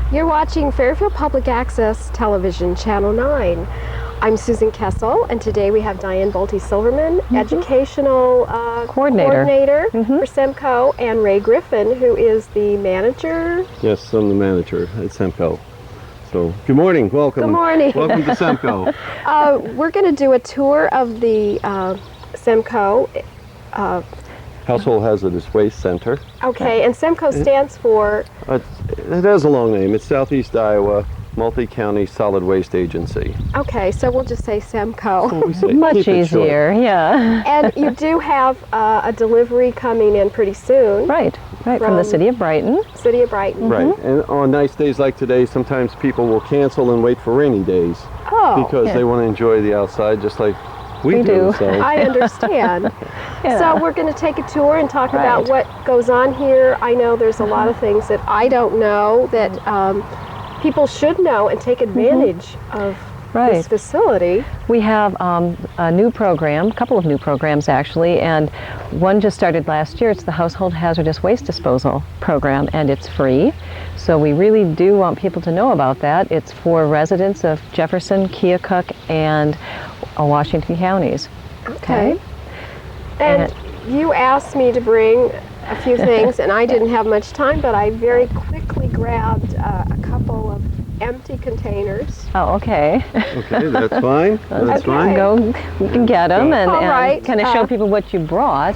You're watching Fairfield Public Access Television, Channel 9. I'm Susan Kessel, and today we have Diane Silverman, Educational Coordinator for SEMCO, and Ray Griffin, who is the manager. Yes, I'm the manager at SEMCO. So, good morning, welcome. Good morning. Welcome to SEMCO. We're going to do a tour of the SEMCO. Household Hazardous Waste Center. Okay, and SEMCO stands for? It has a long name. It's Southeast Iowa Multi-County Solid Waste Agency. Okay, so we'll just say SEMCO. Much easier, yeah. And you do have a delivery coming in pretty soon. Right, from the city of Brighton. City of Brighton. Right, and on nice days like today, sometimes people will cancel and wait for rainy days. Oh. Because they want to enjoy the outside just like we do. So. I understand. Yeah. So we're going to take a tour and talk about what goes on here. I know there's a lot of things that I don't know that people should know and take advantage of this facility. We have a new program, a couple of new programs actually, and one just started last year. It's the Household Hazardous Waste Disposal program, and it's free. So we really do want people to know about that. It's for residents of Jefferson, Keokuk, and Washington counties. Okay. And you asked me to bring a few things, and I didn't have much time, but I very quickly grabbed a couple of empty containers. Oh, okay. Okay, that's fine. That's fine. You can get them and kind of show people what you brought.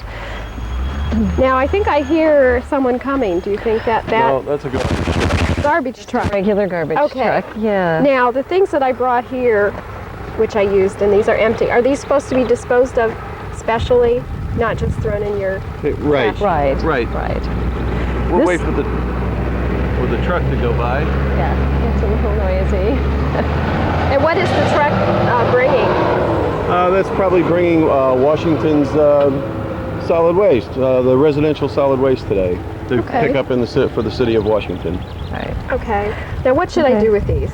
Now, I think I hear someone coming. Do you think that? No, that's a garbage truck. Regular garbage truck, yeah. Now, the things that I brought here, which I used, and these are empty, are these supposed to be disposed of specially, not just thrown in your Right. We'll wait for the truck to go by. Yeah, it's a little noisy. And what is the truck bringing? That's probably bringing Washington's solid waste, the residential solid waste today, to pick up for the city of Washington. Right. Okay. Now, what should I do with these?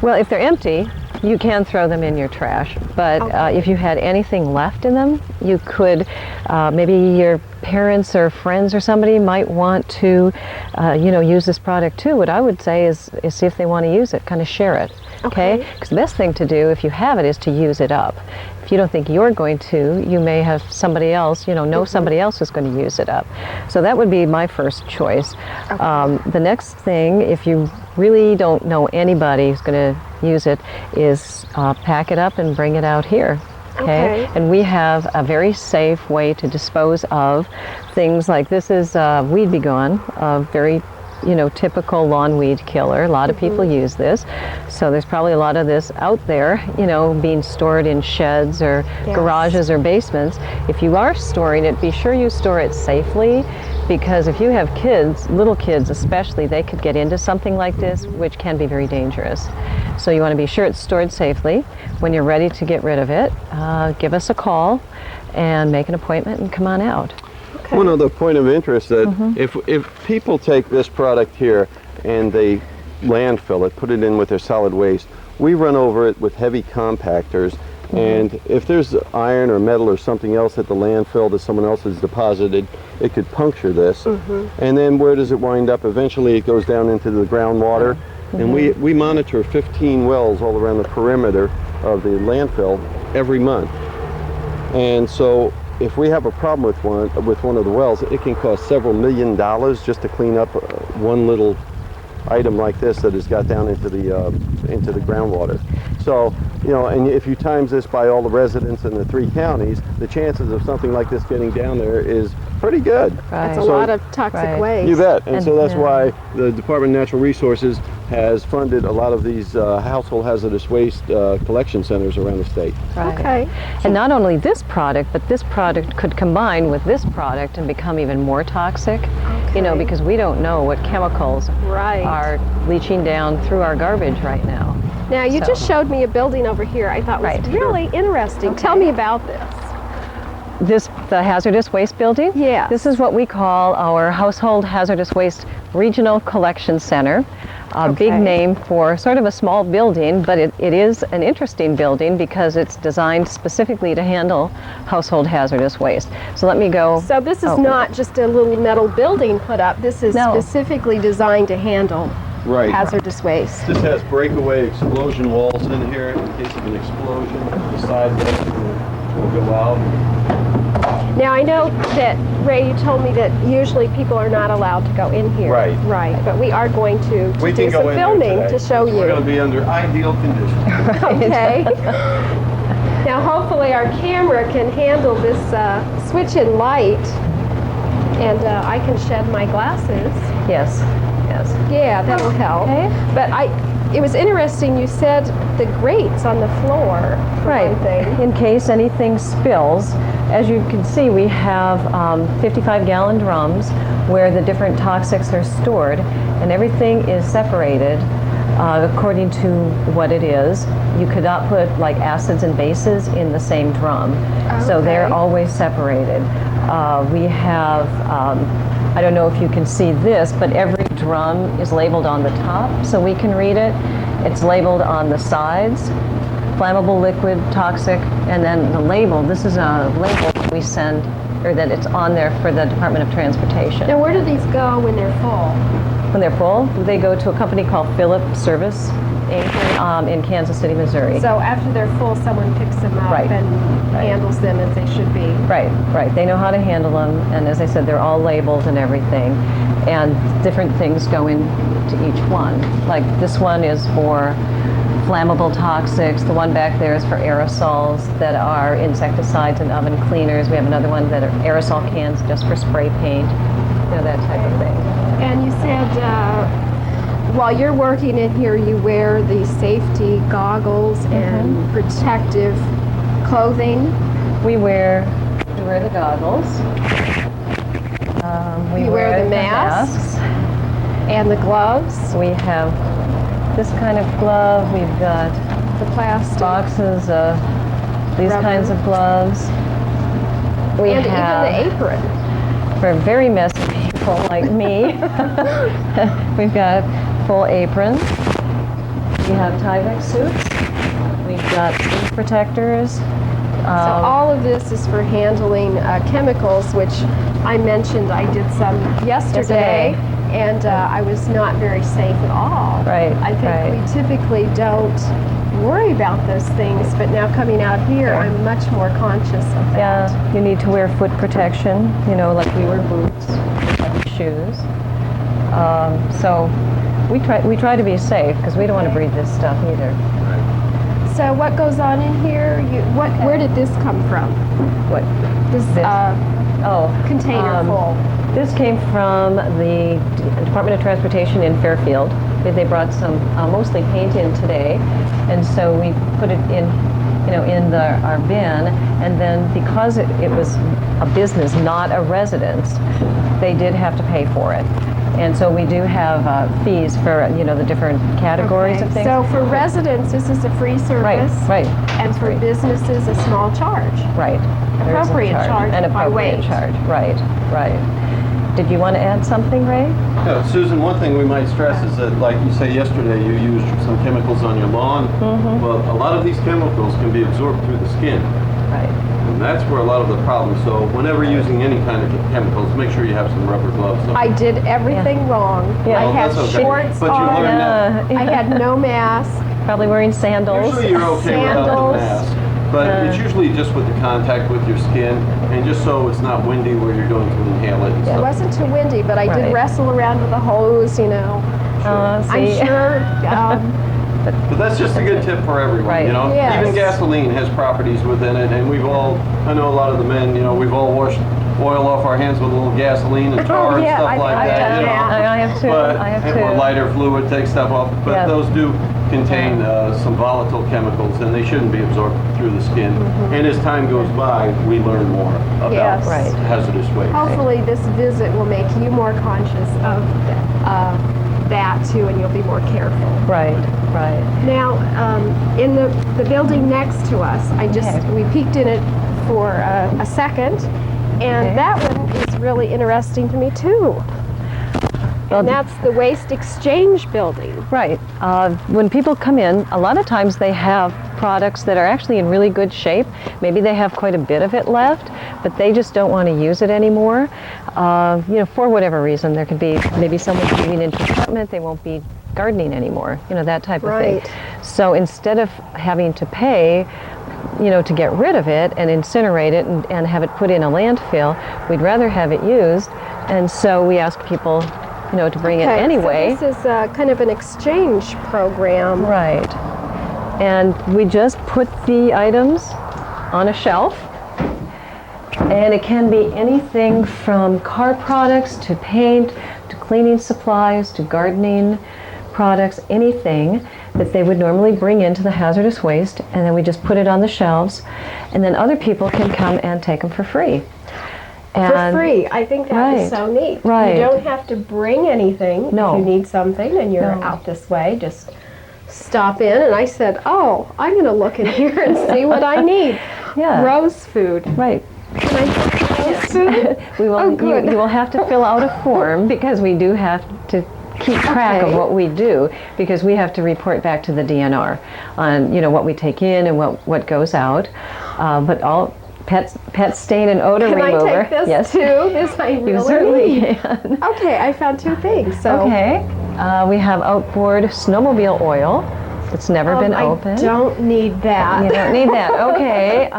Well, if they're empty, you can throw them in your trash, but if you had anything left in them, you could, maybe your parents or friends or somebody might want to, use this product too. What I would say is see if they want to use it, kind of share it, okay? Because the best thing to do if you have it is to use it up. If you don't think you're going to, you may have somebody else, know somebody else who's going to use it up. So that would be my first choice. The next thing, if you really don't know anybody who's going to use it, is pack it up and bring it out here. Okay. And we have a very safe way to dispose of things like this is Weed Be Gone, a very typical lawn weed killer. A lot of people use this. So there's probably a lot of this out there, being stored in sheds or garages or basements. If you are storing it, be sure you store it safely, because if you have kids, little kids especially, they could get into something like this, which can be very dangerous. So you want to be sure it's stored safely. When you're ready to get rid of it, give us a call and make an appointment and come on out. One other point of interest that if people take this product here and they landfill it, put it in with their solid waste, we run over it with heavy compactors, and if there's iron or metal or something else at the landfill that someone else has deposited, it could puncture this. And then where does it wind up? Eventually it goes down into the groundwater. And we monitor 15 wells all around the perimeter of the landfill every month. And so if we have a problem with one of the wells, it can cost several $1 million just to clean up one little item like this that has got down into the groundwater. So, and if you times this by all the residents in the 3 counties, the chances of something like this getting down there is pretty good. That's a lot of toxic waste. You bet. And so that's why the Department of Natural Resources has funded a lot of these household hazardous waste collection centers around the state. Okay. And not only this product, but this product could combine with this product and become even more toxic, because we don't know what chemicals are leaching down through our garbage right now. Now, you just showed me a building over here I thought was really interesting. Tell me about this. The hazardous waste building? Yeah. This is what we call our Household Hazardous Waste Regional Collection Center. A big name for sort of a small building, but it is an interesting building because it's designed specifically to handle household hazardous waste. So let me go. So this is not just a little metal building put up. This is specifically designed to handle Right. hazardous waste. This has breakaway explosion walls in here in case of an explosion. The side vents will go out. Now I know that, Ray, you told me that usually people are not allowed to go in here. Right. Right, but we are going to We do can go some in there filming today. to show you. We're going to be under ideal conditions. Okay. Now hopefully our camera can handle this switch in light, and I can shed my glasses. Yes, yes. Yeah, that'll help. Okay. But it was interesting, you said the grates on the floor, for Right. one thing. In case anything spills, as you can see, we have 55-gallon drums where the different toxics are stored, and everything is separated according to what it is. You could not put like acids and bases in the same drum, so they're Okay. always separated. We have, I don't know if you can see this, but every drum is labeled on the top so we can read it. It's labeled on the sides, flammable, liquid, toxic, and then the label. This is a label that we send, or that it's on there for the Department of Transportation. Now where do these go when they're full? When they're full, they go to a company called Phillip Service Inc. In Kansas City, Missouri. So after they're full, someone picks them up Right. and Right. handles them as they should be. Right, right. They know how to handle them, and as I said, they're all labeled and everything, and different things go into each one. Like this one is for flammable toxics. The one back there is for aerosols that are insecticides and oven cleaners. We have another one that are aerosol cans just for spray paint, you know, that type of thing. And you said while you're working in here, you wear the safety goggles and protective clothing. We wear the goggles. We You wear the masks. And the gloves, We have this kind of glove. We've got the plastic, boxes of these Rubber. kinds of gloves. We and have, even the apron. for very messy people like me, we've got full aprons. We have Tyvek suits. We've got sleeve protectors. So all of this is for handling chemicals, which I mentioned I did some yesterday, and I was not very safe at all. Right, I think right. we typically don't worry about those things, but now coming out here, Right. I'm much more conscious of that. Yeah, you need to wear foot protection, you know, like we wear boots, like shoes. So we try to be safe because we don't want to breathe this stuff either. So what goes on in here? Where did this come from? What? This container full. This came from the Department of Transportation in Fairfield. They brought some mostly paint in today, and so we put it in, you know, in our bin. And then because it was a business, not a residence, they did have to pay for it. And so we do have fees for, you know, the different categories of things. So for residents, this is a free service. Right. And for businesses, a small charge. Right. There is a Appropriate charge An by appropriate weight. charge. Right. Did you want to add something, Ray? Yeah, Susan, one thing we might stress is that, like you say yesterday, you used some chemicals on your lawn. Well, a lot of these chemicals can be absorbed through the skin. Right. And that's where a lot of the problems. So whenever using any kind of chemicals, make sure you have some rubber gloves on. I did everything wrong. Yeah. I Well, had that's okay. shorts But you on. learned that. I had no mask. Probably wearing sandals. Usually you're okay without the Sandals. mask. But it's usually just with the contact with your skin, and just so it's not windy where you're going to inhale it and It stuff. wasn't too windy, but I did Right. wrestle around with a hose, you know. I'm See? sure. But that's just a good tip for everyone, Right. you know? Yes. Even gasoline has properties within it, and I know a lot of the men, you know, we've all washed oil off our hands with a little gasoline and tar and Yeah, stuff I've like done that, you know? that. I have to. But, I have or to. lighter fluid takes stuff off, but Yeah. those do contain some volatile chemicals, and they shouldn't be absorbed through the skin. And as time goes by, we learn more about Yes. Right. hazardous waste. Hopefully this visit will make you more conscious of that too, and you'll be more careful. Right. Now, in the building next to us, we peeked in it for a second, and Okay. that one is really interesting to me too. And that's the waste exchange building. Right. When people come in, a lot of times they have products that are actually in really good shape. Maybe they have quite a bit of it left, but they just don't want to use it anymore. You know, for whatever reason. There could be maybe someone's moving into an apartment, they won't be gardening anymore, that type of Right. thing. So instead of having to pay, to get rid of it and incinerate it and have it put in a landfill, we'd rather have it used. And so we ask people, to bring it anyway. So this is kind of an exchange program. Right. And we just put the items on a shelf. And it can be anything from car products to paint to cleaning supplies to gardening products, anything that they would normally bring into the hazardous waste, and then we just put it on the shelves, and then other people can come and take them for free. For free. I think that is so neat. Right. You don't have to bring anything. No. If you need something and you're out this way, just stop in. And I said, oh, I'm going to look in here and see what I need. Yeah. Rose food. Right. Can I get rose food? We will. Oh, good. You will have to fill out a form because we do have to keep track of what we do, because we have to report back to the DNR on what we take in and what goes out. But all pet stain and odor remover. Can I take this yes. too? This I really You certainly need. can. Okay, I found two things. So Okay. We have outboard snowmobile oil. It's never been opened. I don't need that. You don't need that. Okay.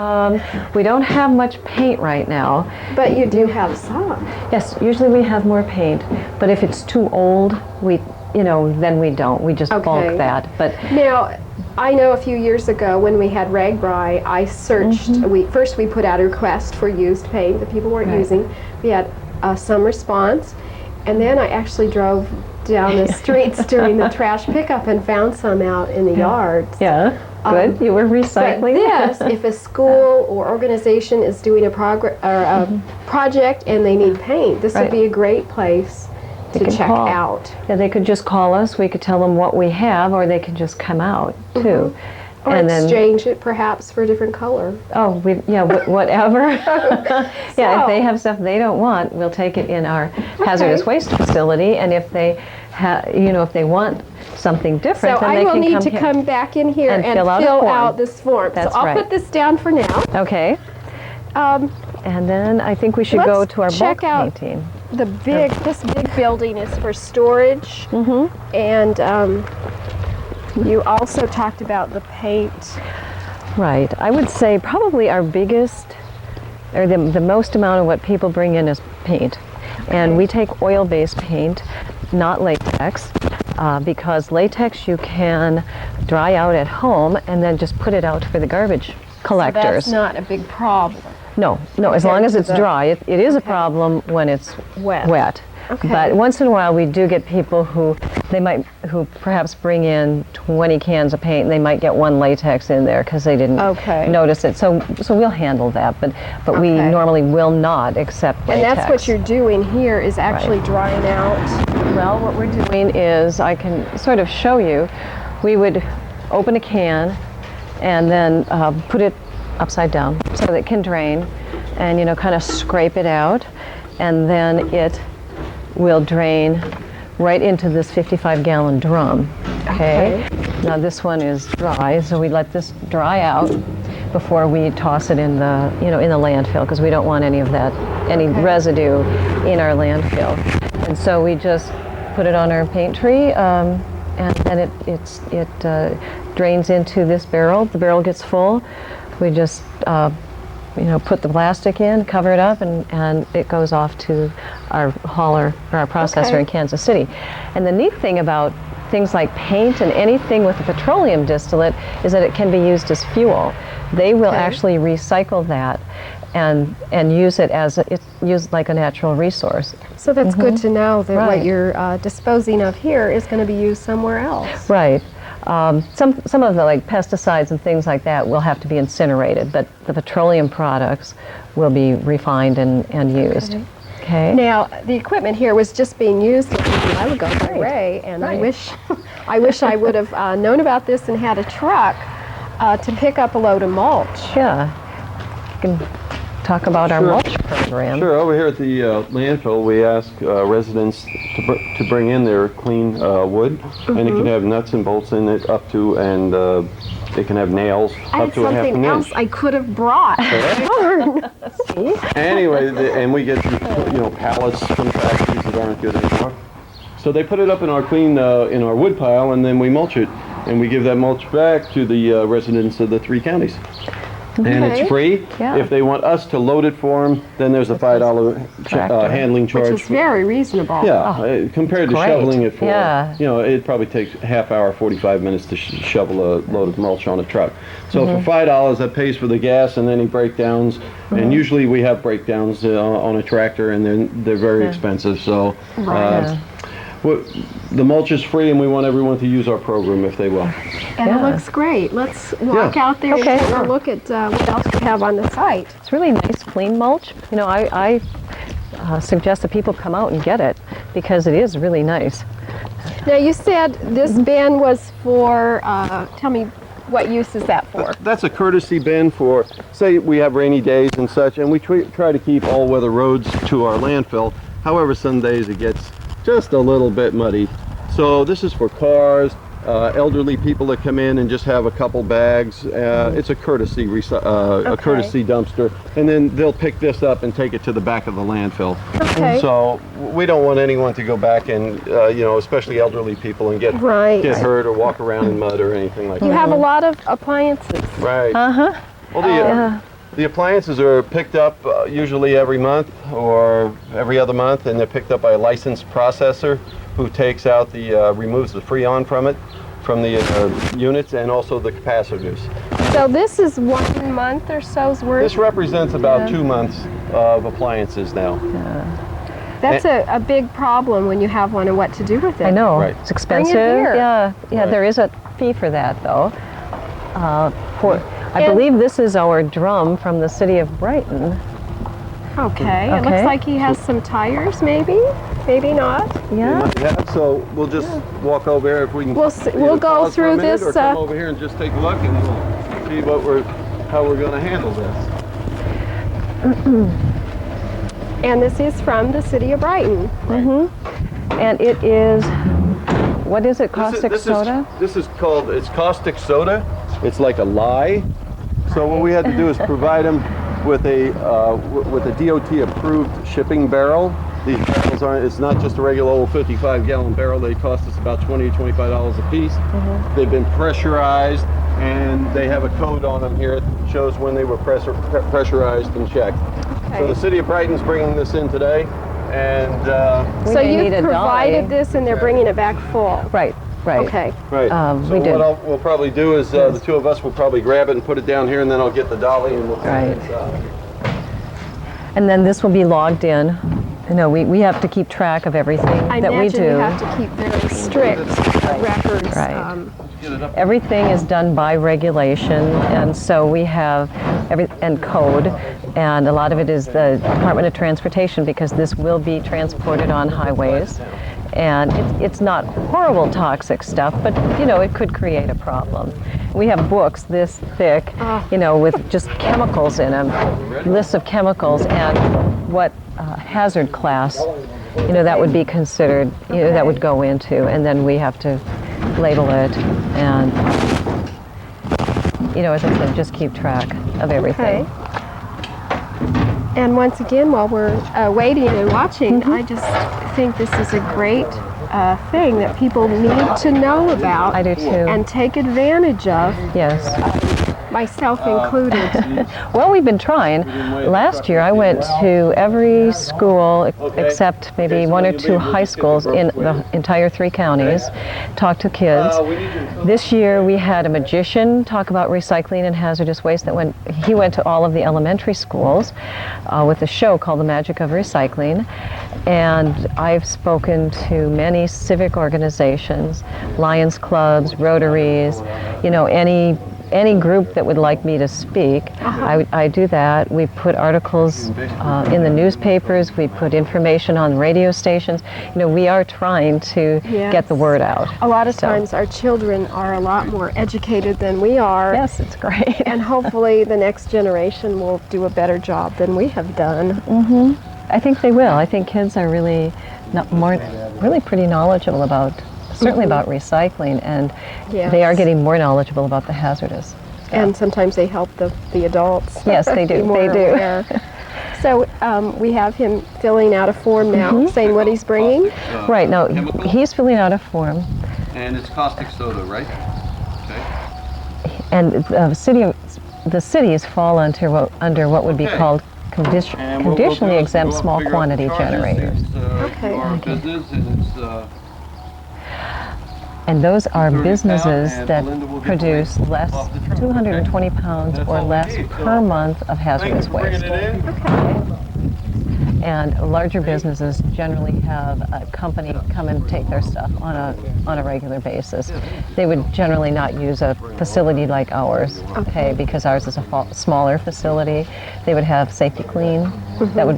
We don't have much paint right now. But you do have some. Yes, usually we have more paint, but if it's too old, then we don't. We just bulk that. But now, I know a few years ago when we had RAGBRAI, I searched. First we put out a request for used paint that people weren't using. We had some response, and then I actually drove down the streets during the trash pickup and found some out in the yards. yeah, good. You were But recycling. this, if a school or organization is doing a project and they need paint, this would be a great place to can check call. out. Yeah, they could just call us. We could tell them what we have, or they could just come out too. Or And then, exchange it perhaps for a different color. whatever. Yeah, if they have stuff they don't want, we'll take it in our hazardous waste facility. And if they, if they want something different, So then I they will can need come to here. come back in here And and fill out a form. out this form. That's so I'll right. put this down for now. Okay. And then I think we should Let's go to our check bulk out painting. This big building is for storage, and you also talked about the paint. Right. I would say probably our biggest, or the most amount of what people bring in is paint. And we take oil-based paint, not latex, because latex you can dry out at home and then just put it out for the garbage collectors. That's not a big problem. No, as long as it's dry. It is a problem when it's wet. Okay. But once in a while we do get people who perhaps bring in 20 cans of paint and they might get one latex in there because they didn't notice it. So we'll handle that, but we normally will not accept latex. And that's what you're doing here is actually drying out. Well, what we're doing is, I can sort of show you, we would open a can and then put it upside down so that it can drain, and kind of scrape it out, and then it will drain right into this 55-gallon drum. Okay. Now this one is dry, so we let this dry out before we toss it in the in the landfill, because we don't want any of that, any residue in our landfill. And so we just put it on our paint tree, and then it drains into this barrel. The barrel gets full. We just put the plastic in, cover it up, and it goes off to our hauler or our processor in Kansas City. And the neat thing about things like paint and anything with a petroleum distillate is that it can be used as fuel. They will actually recycle that and use it as it's used like a natural resource. So that's good to know that what you're disposing of here is going to be used somewhere else. Right. Some of the pesticides and things like that will have to be incinerated, but the petroleum products will be refined and used. Okay. Now the equipment here was just being used a while ago by Ray, and I wish I would have known about this and had a truck to pick up a load of mulch. Yeah. You can talk about our mulch program. Sure. Over here at the landfill, we ask residents to bring in their clean wood, and it can have nuts and bolts in it up to, and it can have nails up to a half an inch. I had something else I could have brought. Anyway, and we get pallets from factories that aren't good anymore. So they put it up in our clean, in our wood pile, and then we mulch it. And we give that mulch back to the residents of the 3 counties. And it's free. Yeah. If they want us to load it for them, then there's a $5 handling charge. Which is very reasonable. Yeah, compared to great. shoveling it for, Yeah. you know, it probably takes a half hour, 45 minutes to shovel a load of mulch on a truck. So for $5, that pays for the gas and any breakdowns. And usually we have breakdowns on a tractor, and then they're very expensive. So the mulch is free, and we want everyone to use our program if they will. And it looks great. Let's walk out there and take a look at what else we have on the site. It's really nice, clean mulch. You know, I suggest that people come out and get it because it is really nice. Now you said this bin was for, tell me, what use is that for? That's a courtesy bin for, say we have rainy days and such, and we try to keep all-weather roads to our landfill. However, some days it gets just a little bit muddy. So this is for cars, elderly people that come in and just have a couple bags. It's a courtesy a courtesy dumpster, and then they'll pick this up and take it to the back of the landfill. Okay. So we don't want anyone to go back and you know, especially elderly people, and get hurt or walk around in mud or anything like that. You have a lot of appliances. Right. Well, the appliances are picked up usually every month or every other month, and they're picked up by a licensed processor who takes out removes the Freon from the units, and also the capacitors. So this is 1 month or so's worth? This represents about 2 months of appliances now. That's a big problem when you have one and what to do with it. I know. Right. It's expensive. Bring it here. Yeah. Right. There is a fee for that, though. I believe this is our drum from the city of Brighton. Okay. It looks like he has some tires, maybe? Maybe not. Yeah. So we'll just walk over here if we can. We'll go through this. Or come over here and just take a look, and we'll see how we're going to handle this. And this is from the city of Brighton. And it is, what is it, caustic soda? This is called, it's caustic soda. It's like a lye. So what we had to do is provide them with a DOT approved shipping barrel. These barrels aren't, it's not just a regular old 55-gallon barrel. They cost us about $20 to $25 a piece. They've been pressurized, and they have a code on them here. It shows when they were pressurized and checked. So the city of Brighton's bringing this in today, and so you've provided this, and they're bringing it back full. Right. Okay. right. We So did. what we'll probably do is the two of us will probably grab it and put it down here, and then I'll get the dolly and we'll put it inside. And then this will be logged in. You know, we have to keep track of everything that we do. I imagine you have to keep very strict records. Right. Everything is done by regulation, and so we have and code, and a lot of it is the Department of Transportation, because this will be transported on highways. And it's not horrible toxic stuff, but you know, it could create a problem. We have books this thick, you know, with just chemicals in them, lists of chemicals and what hazard class, you know, that would be considered, you know, that would go into, and then we have to label it and, you know, as I said, just keep track of everything. And once again, while we're waiting and watching, I just think this is a great thing that people need to know about. I do too. And take advantage of. Yes. Myself included. Well, we've been trying. Last year I went to every school except maybe 1 or 2 high schools in the entire 3 counties, talked to kids. This year we had a magician talk about recycling and hazardous waste. He went to all of the elementary schools with a show called The Magic of Recycling. And I've spoken to many civic organizations, Lions Clubs, Rotaries, you know, any group that would like me to speak. I do that. We put articles in the newspapers. We put information on radio stations. You know, we are trying to get the word out. A lot of times our children are a lot more educated than we are. Yes, it's great. And hopefully the next generation will do a better job than we have done. I think they will. I think kids are really pretty knowledgeable about, certainly about recycling, and they are getting more knowledgeable about the hazardous stuff. And sometimes they help the adults. Yes, they do. Be more They do. aware. So we have him filling out a form now, saying what he's bringing. Right, now chemical. he's filling out a form. And it's caustic soda, right? Okay. And the cities fall under what would be Okay. called And what we'll do conditionally is exempt go up, small figure out quantity the charges. generators. It's, Okay. you are a business, and it's And those are 30 businesses pound, and that Belinda will give produce you less, off the truck, 220 pounds That's or all we less need, per so month of thank you hazardous for bringing waste. it in. And larger businesses generally have a company come and take their stuff on a regular basis. They would generally not use a facility like ours, okay, because ours is a smaller facility. They would have Safety Clean.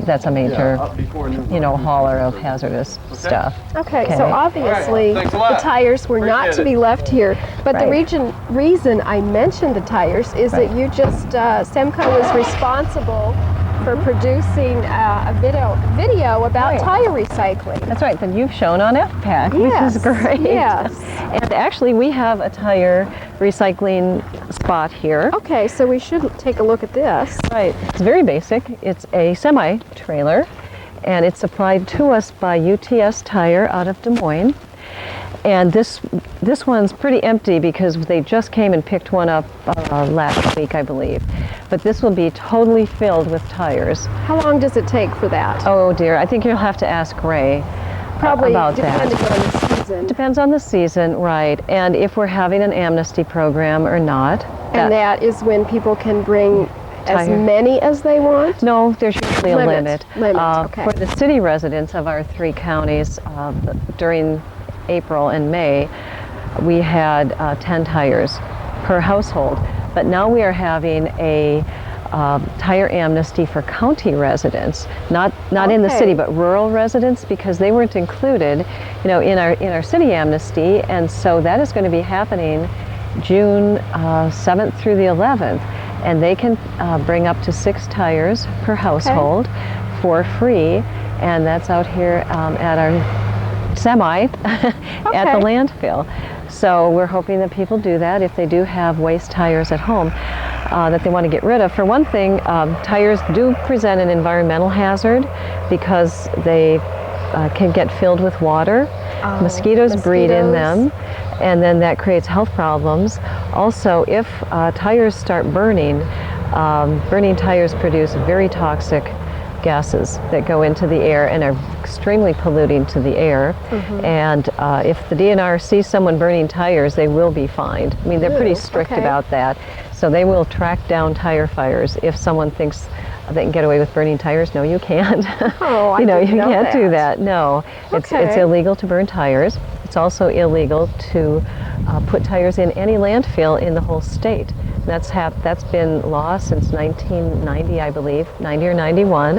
That's a major, hauler of hazardous stuff. Okay, so obviously All right, thanks a the lot. tires were not Appreciate to be it. left here, but the Right. reason I mentioned the tires is that you just, SEMCO was responsible for producing a video about Right. tire recycling. That's right, that you've shown on FPAC, Yes, which is great. yes. And actually we have a tire recycling spot here. Okay, so we should take a look at this. Right. It's very basic. It's a semi-trailer, and it's supplied to us by UTS Tire out of Des Moines. And this one's pretty empty because they just came and picked one up last week, I believe. But this will be totally filled with tires. How long does it take for that? Oh dear, I think you'll have to ask Ray Probably about depending that. on the season. Depends on the season, right? And if we're having an Amnesty program or not. And that is when people can bring as Tire. many as they want? No, there's usually a limit. Okay. For the city residents of our 3 counties, during April and May, we had 10 tires per household. But now we are having a tire amnesty for county residents, not in the Okay. city, but rural residents, because they weren't included, in our city amnesty, and so that is going to be happening June 7th through the 11th, and they can bring up to 6 tires per household for free, and that's out here at our semi at the landfill. So we're hoping that people do that if they do have waste tires at home that they want to get rid of. For one thing, tires do present an environmental hazard because they can get filled with water. Mosquitoes breed in them, and then that creates health problems. Also, if tires start burning, burning tires produce very toxic gases that go into the air and are extremely polluting to the air. And if the DNR sees someone burning tires, they will be fined. I mean, they're pretty strict about that. So they will track down tire fires if someone thinks they can get away with burning tires. No, you can't. Oh, I you didn't know can't do that. that. No, it's illegal to burn tires. It's also illegal to put tires in any landfill in the whole state. That's been law since 1990, I believe, 90 or 91.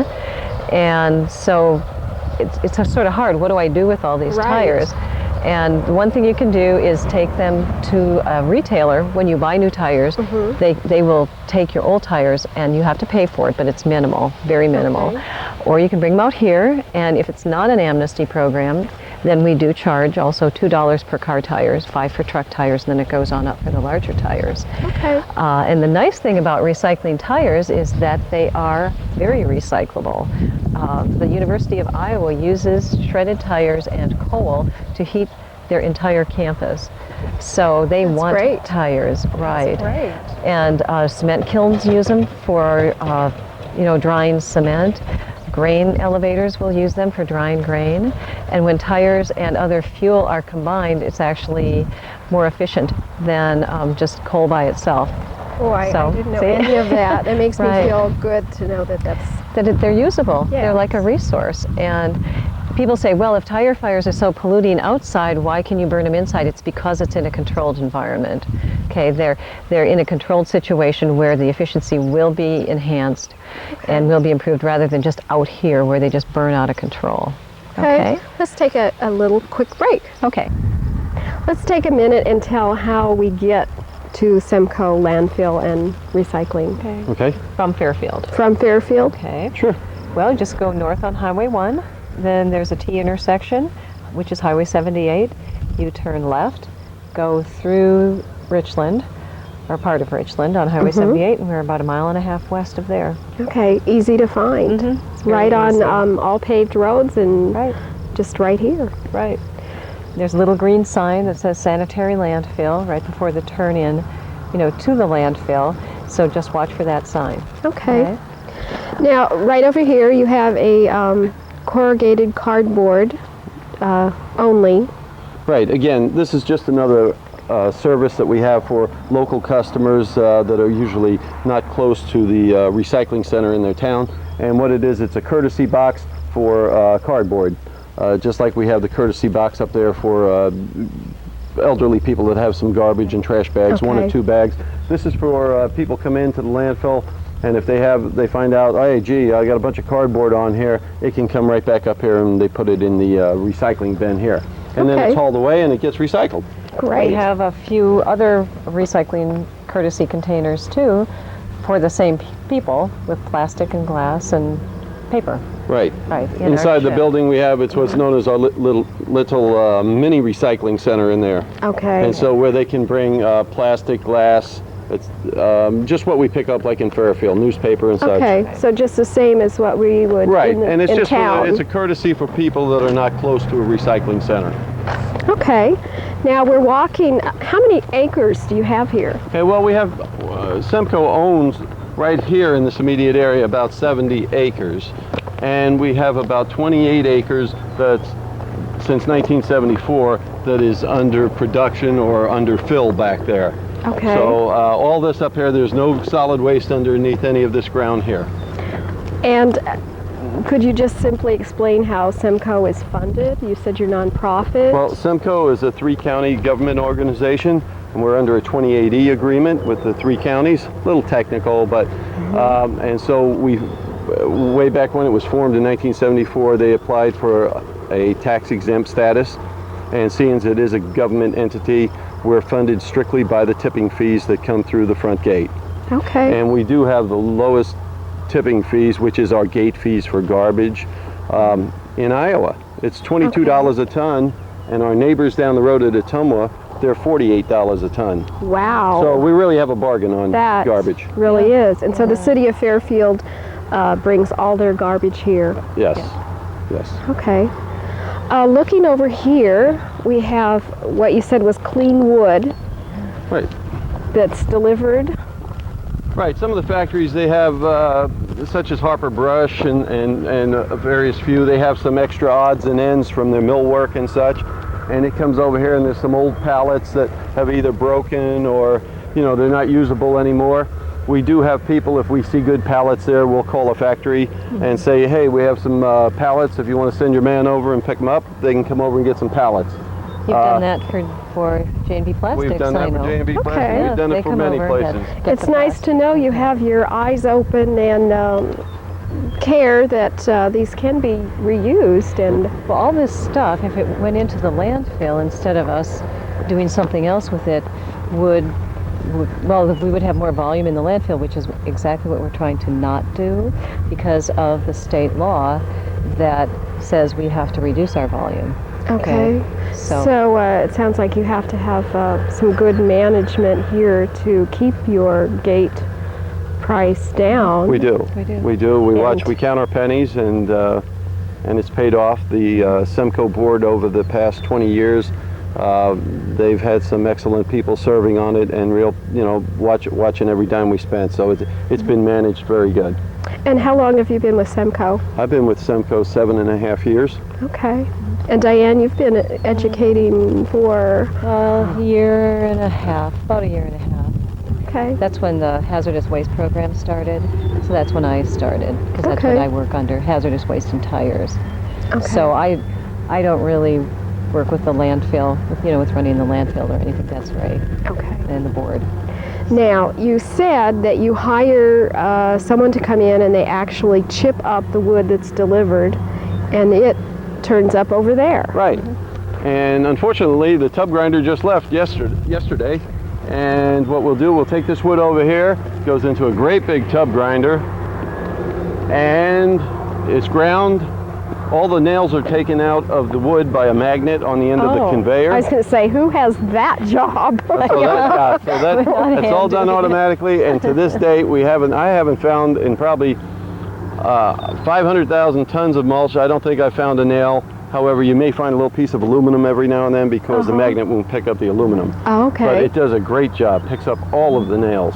And so it's sort of hard. What do I do with all these tires? And one thing you can do is take them to a retailer. When you buy new tires, they will take your old tires, and you have to pay for it, but it's minimal, very minimal. Or you can bring them out here, and if it's not an amnesty program, then we do charge also $2 per car tires, $5 for truck tires, and then it goes on up for the larger tires. And the nice thing about recycling tires is that they are very recyclable. The University of Iowa uses shredded tires and coal to heat their entire campus. So they want tires, right? And cement kilns use them for, drying cement. Grain elevators will use them for drying grain. And when tires and other fuel are combined, it's actually more efficient than just coal by itself. Oh, I didn't know any of that. It makes me feel good to know that they're usable. They're like a resource. And people say, well, if tire fires are so polluting outside, why can you burn them inside? It's because it's in a controlled environment. Okay, they're in a controlled situation where the efficiency will be enhanced and will be improved, rather than just out here where they just burn out of control. Okay. Let's take a little quick break. Okay. Let's take a minute and tell how we get to SEMCO landfill and recycling. Okay. From Fairfield. From Fairfield? Okay. Sure. Well, just go north on Highway 1. Then there's a T intersection, which is Highway 78. You turn left, go through Richland, are part of Richland on Highway 78, and we're about 1.5 miles west of there. Okay, easy to find. Right on all paved roads and just right here. Right. There's a little green sign that says sanitary landfill right before the turn in, to the landfill. So just watch for that sign. Okay. Now, right over here you have a corrugated cardboard only. Right. Again, this is just another service that we have for local customers that are usually not close to the recycling center in their town. And what it is, it's a courtesy box for cardboard. Just like we have the courtesy box up there for elderly people that have some garbage and trash bags, 1 or 2 bags. This is for people come into the landfill, and if they find out, hey, gee, I got a bunch of cardboard on here, it can come right back up here and they put it in the recycling bin here. And then it's hauled away and it gets recycled. Great. We have a few other recycling courtesy containers too for the same people with plastic and glass and paper. Right. Right. Inside the building we have, it's what's known as our little mini recycling center in there. Okay. And so where they can bring plastic, glass, it's just what we pick up like in Fairfield, newspaper and such. Okay, so just the same as what we would and it's in just town. it's a courtesy for people that are not close to a recycling center. Okay. Now we're walking, how many acres do you have here? Okay, well we have, SEMCO owns right here in this immediate area about 70 acres. And we have about 28 acres that's since 1974 that is under production or under fill back there. Okay. So all this up here, there's no solid waste underneath any of this ground here. And could you just simply explain how SEMCO is funded? You said you're nonprofit. Well, SEMCO is a 3-county government organization, and we're under a 2080 agreement with the 3 counties. A little technical, but and so we, way back when it was formed in 1974, they applied for a tax-exempt status, and seeing as it is a government entity, we're funded strictly by the tipping fees that come through the front gate. Okay. And we do have the lowest tipping fees, which is our gate fees for garbage, in Iowa. It's $22 a ton, and our neighbors down the road at Ottumwa, they're $48 a ton. Wow. So we really have a bargain on garbage. Really is. And so the city of Fairfield brings all their garbage here. Yes. Yes. Okay. Looking over here, we have what you said was clean wood. Right. That's delivered. Right. Some of the factories, they have, such as Harper Brush and various few, they have some extra odds and ends from their millwork and such. And it comes over here and there's some old pallets that have either broken or, they're not usable anymore. We do have people, if we see good pallets there, we'll call a factory and say, hey, we have some pallets. If you want to send your man over and pick them up, they can come over and get some pallets. You've done that for J&B Plastics, We've done that for J&B Plastics. Okay. We've done it for many places. It's nice to know you have your eyes open and care that these can be reused. And well, all this stuff, if it went into the landfill instead of us doing something else with it, we would have more volume in the landfill, which is exactly what we're trying to not do because of the state law that says we have to reduce our volume. Okay. So it sounds like you have to have some good management here to keep your gate price down. We do. We count our pennies, and it's paid off. The SEMCO board over the past 20 years, they've had some excellent people serving on it and watching every dime we spent. So it's been managed very good. And how long have you been with SEMCO? I've been with SEMCO 7.5 years. Okay. And Diane, you've been educating for a year and a half, about a year and a half. Okay. That's when the hazardous waste program started. So that's when I started, because that's when I work under hazardous waste and tires. Okay. So I don't really work with the landfill, with running the landfill or anything. That's right. Okay. And the board. Now, you said that you hire someone to come in and they actually chip up the wood that's delivered, and it turns up over there. Right. And unfortunately, the tub grinder just left yesterday. And what we'll do, we'll take this wood over here, goes into a great big tub grinder, and it's ground All the nails are taken out of the wood by a magnet on the end of the conveyor. I was going to say, who has that job? That's all done automatically, and to this date, I haven't found in probably 500,000 tons of mulch. I don't think I found a nail. However, you may find a little piece of aluminum every now and then because the magnet won't pick up the aluminum. Oh, okay. But it does a great job, picks up all of the nails.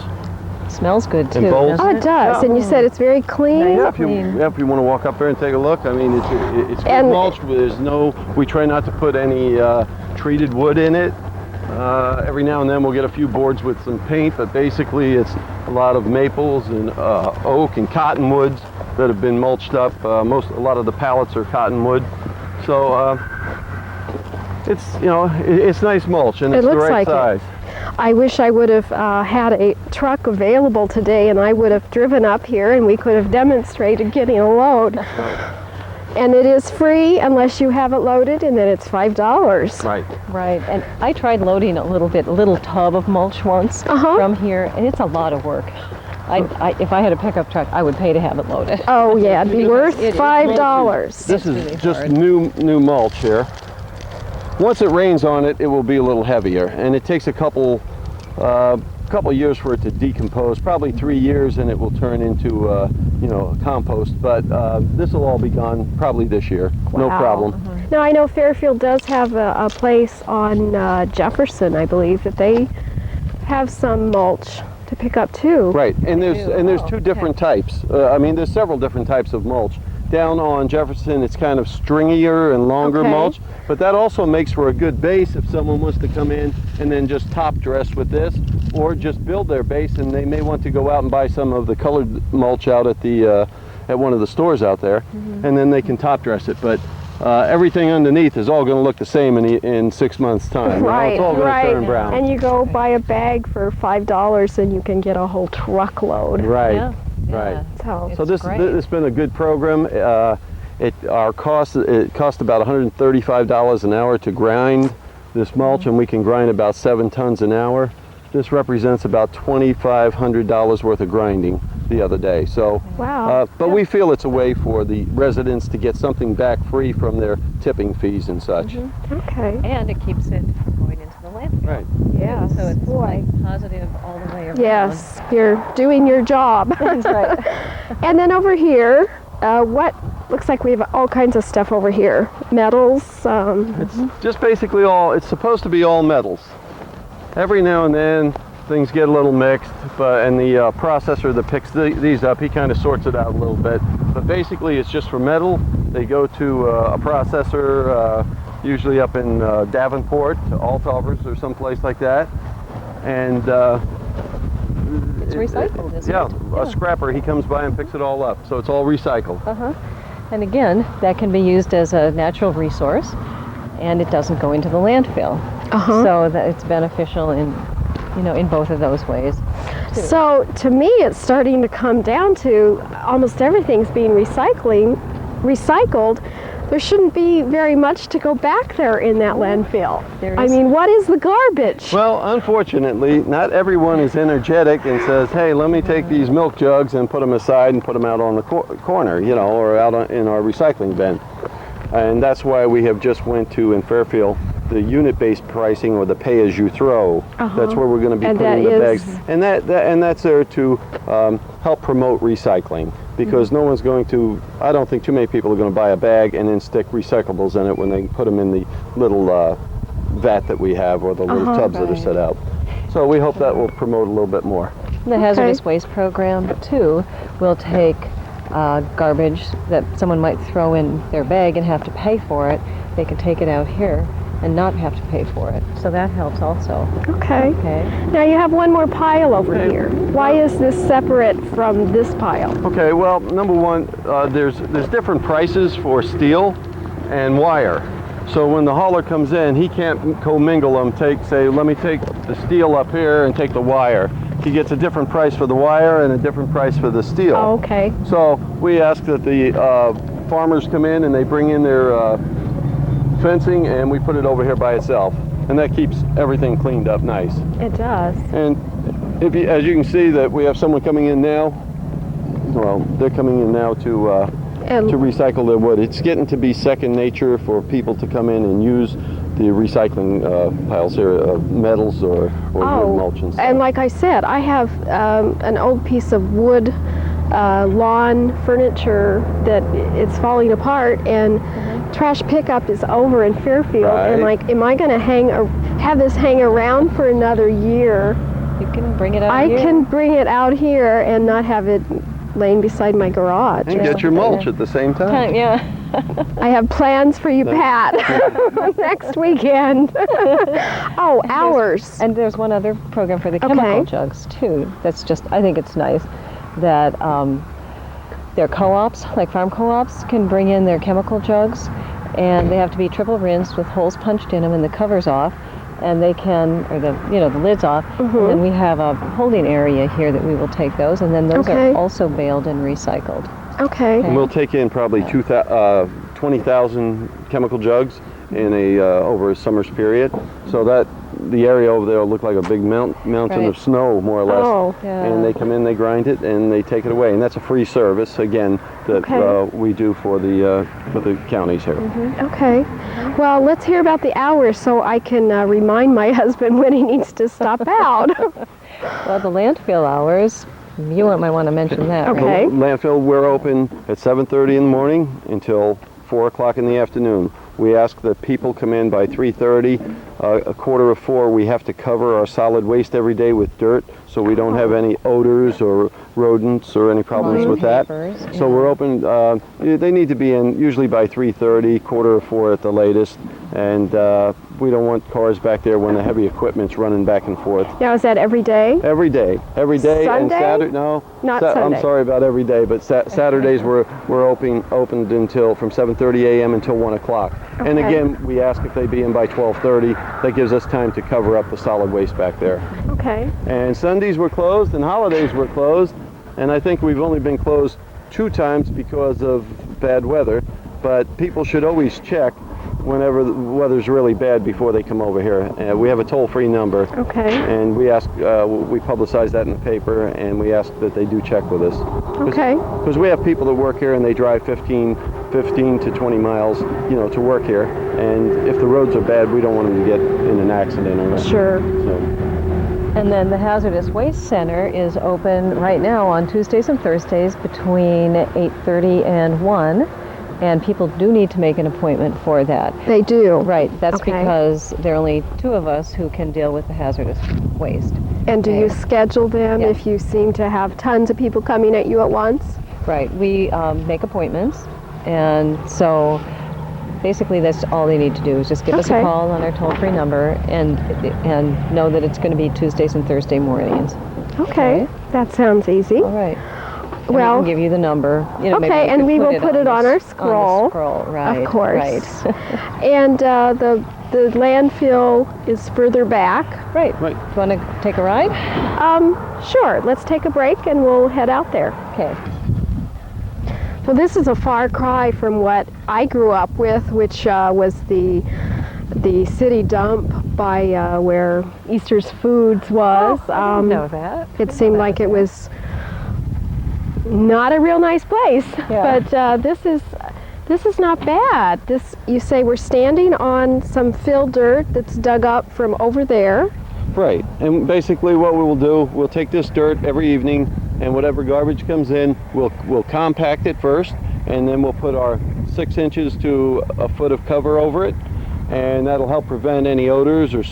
Smells good too. Oh, it does. And you said it's very clean. Yeah, if you want to walk up there and take a look, I mean, it's good mulch. We try not to put any treated wood in it. Every now and then we'll get a few boards with some paint, but basically it's a lot of maples and oak and cottonwoods that have been mulched up. A lot of the pallets are cottonwood. So it's nice mulch, and it's the right size. I wish I would have had a truck available today, and I would have driven up here and we could have demonstrated getting a load. And it is free unless you have it loaded, and then it's $5. Right. And I tried loading a little tub of mulch once from here, and it's a lot of work. If I had a pickup truck, I would pay to have it loaded. Oh yeah, it'd be worth $5. This is just new mulch here. Once it rains on it, it will be a little heavier, and it takes a couple years for it to decompose. Probably 3 years, and it will turn into compost. But this will all be gone probably this year. Wow. No problem. Now I know Fairfield does have a place on Jefferson, I believe, that they have some mulch to pick up too. Right, and there's two different types. There's several different types of mulch. Down on Jefferson, it's kind of stringier and longer mulch, but that also makes for a good base if someone wants to come in and then just top dress with this, or just build their base, and they may want to go out and buy some of the colored mulch out at one of the stores out there, and then they can top dress it. But everything underneath is all going to look the same in 6 months' time. Right, it's all going to turn brown. And you go buy a bag for $5 and you can get a whole truckload. Right. Yeah. Right. So this has been a good program. It cost about $135 an hour to grind this mulch, and we can grind about 7 tons an hour. This represents about $2,500 worth of grinding the other day. So, wow. But we feel it's a way for the residents to get something back free from their tipping fees and such. Okay. And it keeps it from going into the landfill. Right. Yeah. So it's like positive all the way around. Yes, you're doing your job. That's right. And then over here, what looks like we have all kinds of stuff over here. Metals. It's just basically it's supposed to be all metals. Every now and then things get a little mixed, and the processor that picks these up, he kind of sorts it out a little bit. But basically it's just for metal. They go to a processor, usually up in Davenport, Altovers or someplace like that. And it's recycled, isn't it? A scrapper, he comes by and picks it all up. So it's all recycled. And again, that can be used as a natural resource, and it doesn't go into the landfill. So that it's beneficial in both of those ways too. So to me, it's starting to come down to almost everything's being recycled. There shouldn't be very much to go back there in that landfill. I mean, what is the garbage? Well, unfortunately, not everyone is energetic and says, hey, let me take these milk jugs and put them aside and put them out on the corner, or out in our recycling bin. And that's why we have just went to, in Fairfield, the unit-based pricing, or the pay-as-you-throw. That's where we're going to be putting the bags. And that's there to help promote recycling, because no one's going to, I don't think too many people are going to buy a bag and then stick recyclables in it when they put them in the little vat that we have, or the little tubs that are set out. So we hope that will promote a little bit more. The hazardous waste program, too, will take garbage that someone might throw in their bag and have to pay for it. They can take it out here and not have to pay for it. So that helps also. Okay. Now you have one more pile over here. Why is this separate from this pile? Okay, well, number one, there's different prices for steel and wire. So when the hauler comes in, he can't commingle them, let me take the steel up here and take the wire. He gets a different price for the wire and a different price for the steel. Oh, okay. So we ask that the farmers come in and they bring in their fencing, and we put it over here by itself. And that keeps everything cleaned up nice. It does. And as you can see, that we have someone coming in now. Well, they're coming in now to to recycle their wood. It's getting to be second nature for people to come in and use the recycling piles here of metals or wood mulch and stuff. And like I said, I have an old piece of wood lawn furniture that it's falling apart, and trash pickup is over in Fairfield. Right. And like, am I going to have this hang around for another year? You can bring it out here. I can bring it out here and not have it laying beside my garage. And get your mulch at the same time. Yeah. I have plans for you, Pat, next weekend. Oh, hours. And there's one other program for the chemical jugs too. That's just, I think it's nice that their co-ops, like farm co-ops, can bring in their chemical jugs, and they have to be triple rinsed with holes punched in them and the covers off, and they can, or the lids off. And then we have a holding area here that we will take those, and then those are also baled and recycled. Okay. And we'll take in probably 20,000 chemical jugs in over a summer's period, so that the area over there will look like a big mountain of snow, more or less. Oh. Yeah. And they come in, they grind it, and they take it away. And that's a free service, again, that we do for the counties here. Okay. Well, let's hear about the hours so I can remind my husband when he needs to stop out. Well, the landfill hours, you might want to mention that. Okay. The landfill, we're open at 7:30 in the morning until 4 o'clock in the afternoon. We ask that people come in by 3:30. A quarter of 4, we have to cover our solid waste every day with dirt, so we don't have any odors or rodents or any problems with that. So we're open. They need to be in usually by 3:30, quarter of 4 at the latest, and we don't want cars back there when the heavy equipment's running back and forth. Now, is that every day? Every day. Sunday? And Saturday. No, not Sunday. I'm sorry about every day, but Saturdays we're opened until from 7:30 a.m. until 1 o'clock. And again, we ask if they be in by 12:30. That gives us time to cover up the solid waste back there. Okay. And Sundays were closed and holidays were closed, and I think we've only been closed 2 times because of bad weather, but people should always check whenever the weather's really bad before they come over here. We have a toll-free number. Okay. And we ask, we publicize that in the paper, and we ask that they do check with us. Okay. Because we have people that work here and they drive 15 to 20 miles, to work here. And if the roads are bad, we don't want them to get in an accident or anything. Sure. So. And then the Hazardous Waste Center is open right now on Tuesdays and Thursdays between 8:30 and 1. And people do need to make an appointment for that. They do. Right. That's because there are only 2 of us who can deal with the hazardous waste. And do you schedule them Yes. if you seem to have tons of people coming at you at once? Right. We make appointments, and so basically that's all they need to do is just give us a call on our toll-free number and know that it's going to be Tuesdays and Thursday mornings. Okay. That sounds easy. All right. And Well, we can give you the number. Okay, and we will put it on our scroll. On the scroll, right. Of course. Right. And the landfill is further back. Right. Do you want to take a ride? Sure. Let's take a break and we'll head out there. Okay. Well, this is a far cry from what I grew up with, which was the city dump by where Easter's Foods was. I didn't know that. It seemed like it was not a real nice place, but this is not bad. You say we're standing on some fill dirt that's dug up from over there. Right, and basically what we will do, we'll take this dirt every evening, and whatever garbage comes in, we'll compact it first, and then we'll put our 6 inches to a foot of cover over it, and that'll help prevent any odors or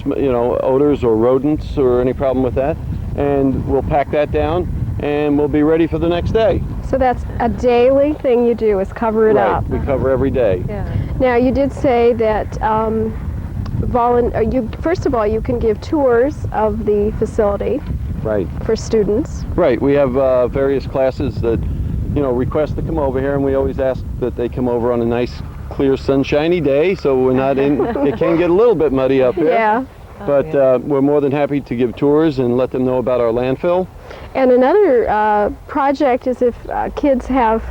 odors or rodents or any problem with that. And we'll pack that down, and we'll be ready for the next day. So that's a daily thing you do, is cover it up. We cover every day. Yeah. Now, you did say that first of all, you can give tours of the facility for students. Right. We have various classes that request to come over here, and we always ask that they come over on a nice, clear, sunshiny day, so we're not in. It can get a little bit muddy up here. Yeah. But we're more than happy to give tours and let them know about our landfill. And another project is if kids have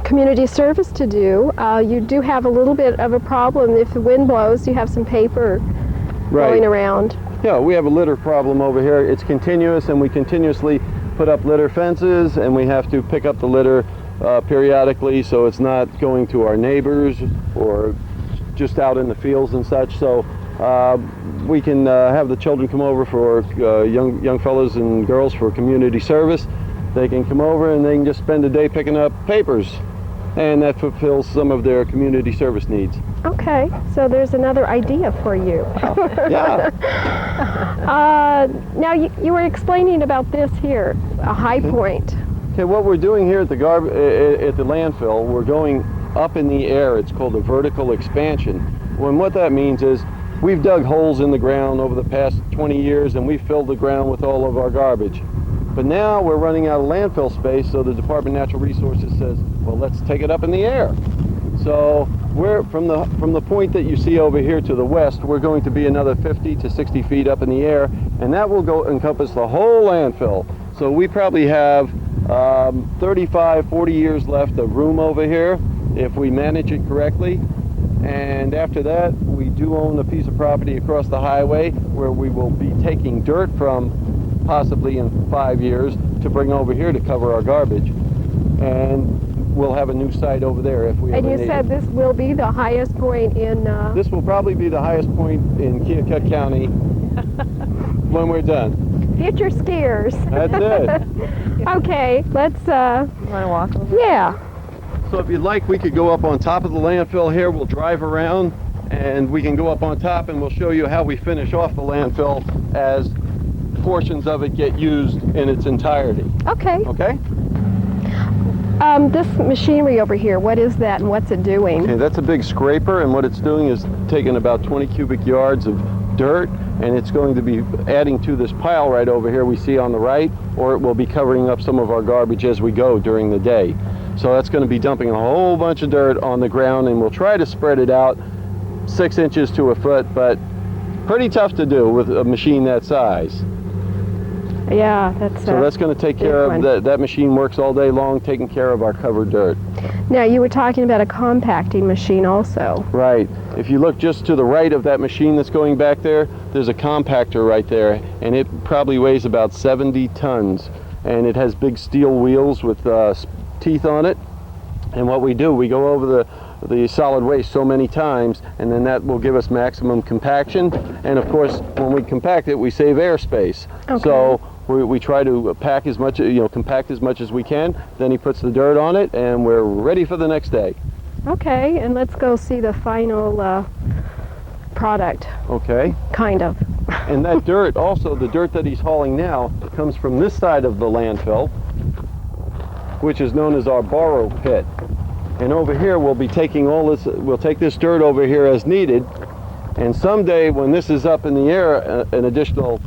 community service to do, you do have a little bit of a problem. If the wind blows, you have some paper blowing around. Yeah, we have a litter problem over here. It's continuous, and we continuously put up litter fences, and we have to pick up the litter periodically, so it's not going to our neighbors or just out in the fields and such. So we can have the children come over for young fellows and girls for community service. They can come over and they can just spend a day picking up papers, and that fulfills some of their community service needs. Okay, so there's another idea for you. Yeah. Now you were explaining about this here, a high point. Okay, what we're doing here at the landfill, we're going up in the air. It's called a vertical expansion. What that means is we've dug holes in the ground over the past 20 years and we've filled the ground with all of our garbage. But now we're running out of landfill space, so the Department of Natural Resources says, well, let's take it up in the air. So we're from the point that you see over here to the west, we're going to be another 50 to 60 feet up in the air, and that will encompass the whole landfill. So we probably have 35, 40 years left of room over here if we manage it correctly. And after that, we do own a piece of property across the highway where we will be taking dirt from possibly in 5 years to bring over here to cover our garbage. And we'll have a new site over there if we ever need it. And you said this will be the highest point in... This will probably be the highest point in Keokuk County when we're done. Future skiers. That's it. Okay, let's... You want to walk a little bit? Yeah. So if you'd like, we could go up on top of the landfill here. We'll drive around and we can go up on top and we'll show you how we finish off the landfill as portions of it get used in its entirety. Okay. Okay? This machinery over here, what is that and what's it doing? Okay, that's a big scraper, and what it's doing is taking about 20 cubic yards of dirt, and it's going to be adding to this pile right over here we see on the right, or it will be covering up some of our garbage as we go during the day. So that's going to be dumping a whole bunch of dirt on the ground, and we'll try to spread it out 6 inches to a foot, but pretty tough to do with a machine that size. Yeah, that's so that's going to take care of that. That machine works all day long taking care of our covered dirt. Now you were talking about a compacting machine also. Right. If you look just to the right of that machine that's going back there, there's a compactor right there, and it probably weighs about 70 tons, and it has big steel wheels with teeth on it. And what we do, we go over the solid waste so many times, and then that will give us maximum compaction. And of course, when we compact it, we save airspace. Okay. So we try to pack as much, compact as much as we can. Then he puts the dirt on it, and we're ready for the next day. Okay, and let's go see the final product. Okay. Kind of. And that dirt, also the dirt that he's hauling now, comes from this side of the landfill, which is known as our borrow pit. And over here we'll be taking all this, we'll take this dirt over here as needed, and someday when this is up in the air an additional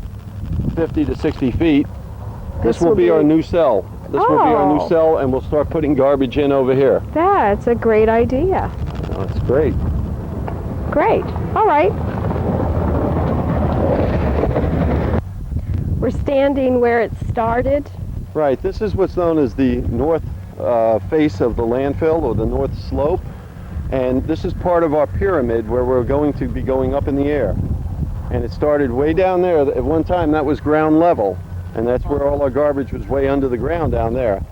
50 to 60 feet, this will be our new cell. This will be our new cell, and we'll start putting garbage in over here. That's a great idea. Oh, that's great. Great. All right. We're standing where it started. Right. This is what's known as the north face of the landfill, or the north slope, and this is part of our pyramid where we're going to be going up in the air. And it started way down there. At one time that was ground level, and that's where all our garbage was, way under the ground down there.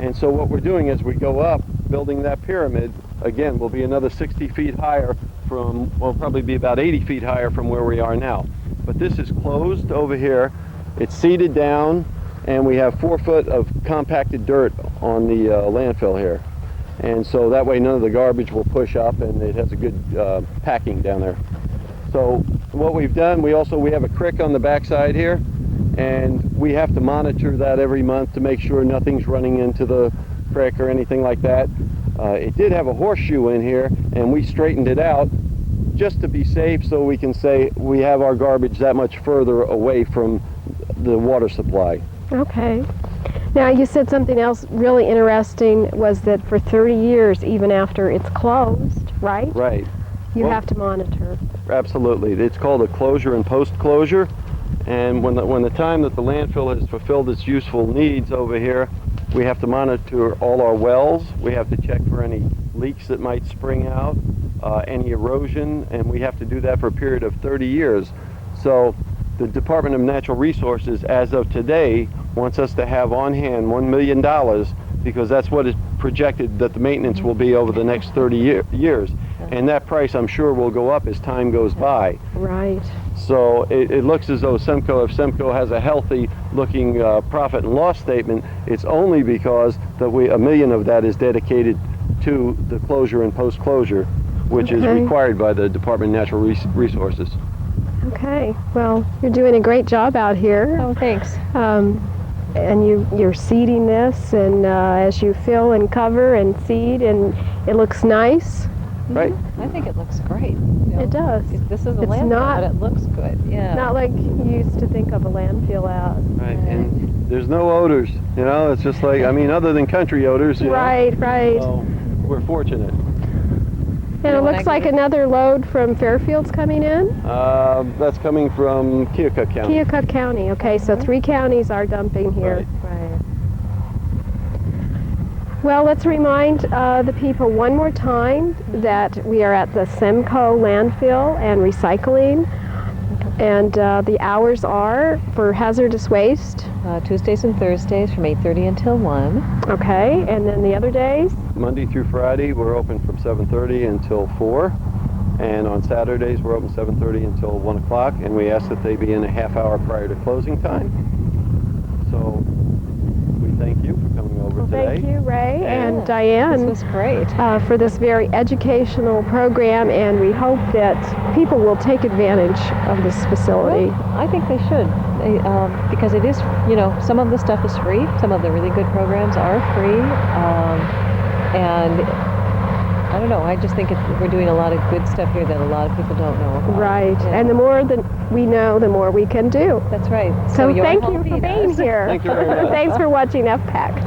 And so what we're doing is we go up, building that pyramid. Again, we'll be another 60 feet higher from, well, probably be about 80 feet higher from where we are now. But this is closed over here. It's seeded down, and we have 4 foot of compacted dirt on the landfill here. And so that way none of the garbage will push up, and it has a good packing down there. So what we've done, we have a crick on the backside here, and we have to monitor that every month to make sure nothing's running into the crick or anything like that. It did have a horseshoe in here, and we straightened it out just to be safe, so we can say we have our garbage that much further away from the water supply. Okay. Now you said something else really interesting, was that for 30 years, even after it's closed, right? Right. You have to monitor. Absolutely. It's called a closure and post-closure, and when the time that the landfill has fulfilled its useful needs over here, we have to monitor all our wells. We have to check for any leaks that might spring out, any erosion, and we have to do that for a period of 30 years. So the Department of Natural Resources, as of today, wants us to have on hand $1 million, because that's what it projected that the maintenance will be over the next 30 years. And that price, I'm sure, will go up as time goes by. Right. So it looks as though SEMCO, if SEMCO has a healthy looking profit and loss statement, it's only because that $1 million of that is dedicated to the closure and post-closure, which is required by the Department of Natural Resources. Okay. Well, you're doing a great job out here. Oh, thanks. And you're seeding this, and as you fill and cover and seed, and it looks nice. Right. I think it looks great. You know, It does. This is a It's landfill, not- but it looks good. Yeah. Not like you used to think of a landfill as. Right. And there's no odors, you know, it's just like, I mean, other than country odors, you know. Right, right. So we're fortunate. And it looks like another load from Fairfield's coming in? That's coming from Keokuk County. Keokuk County. Okay, so 3 counties are dumping here. Right. Well, let's remind the people one more time that we are at the SEMCO landfill and recycling. And the hours are for hazardous waste. Tuesdays and Thursdays from 8:30 until 1. Okay, and then the other days? Monday through Friday, we're open from 7:30 until 4. And on Saturdays, we're open 7:30 until 1 o'clock. And we ask that they be in a half hour prior to closing time. So we thank you for coming over today. Thank you, Ray and This Diane, was great. for this very educational program, and we hope that people will take advantage of this facility. Well, I think they should, because it is, you know, some of the stuff is free. Some of the really good programs are free, and I don't know. I just think we're doing a lot of good stuff here that a lot of people don't know about. Right, Yeah. and the more that we know, the more we can do. That's right. So you're thank you for helping being us. here. Thank you very much. Thanks for watching FPAC.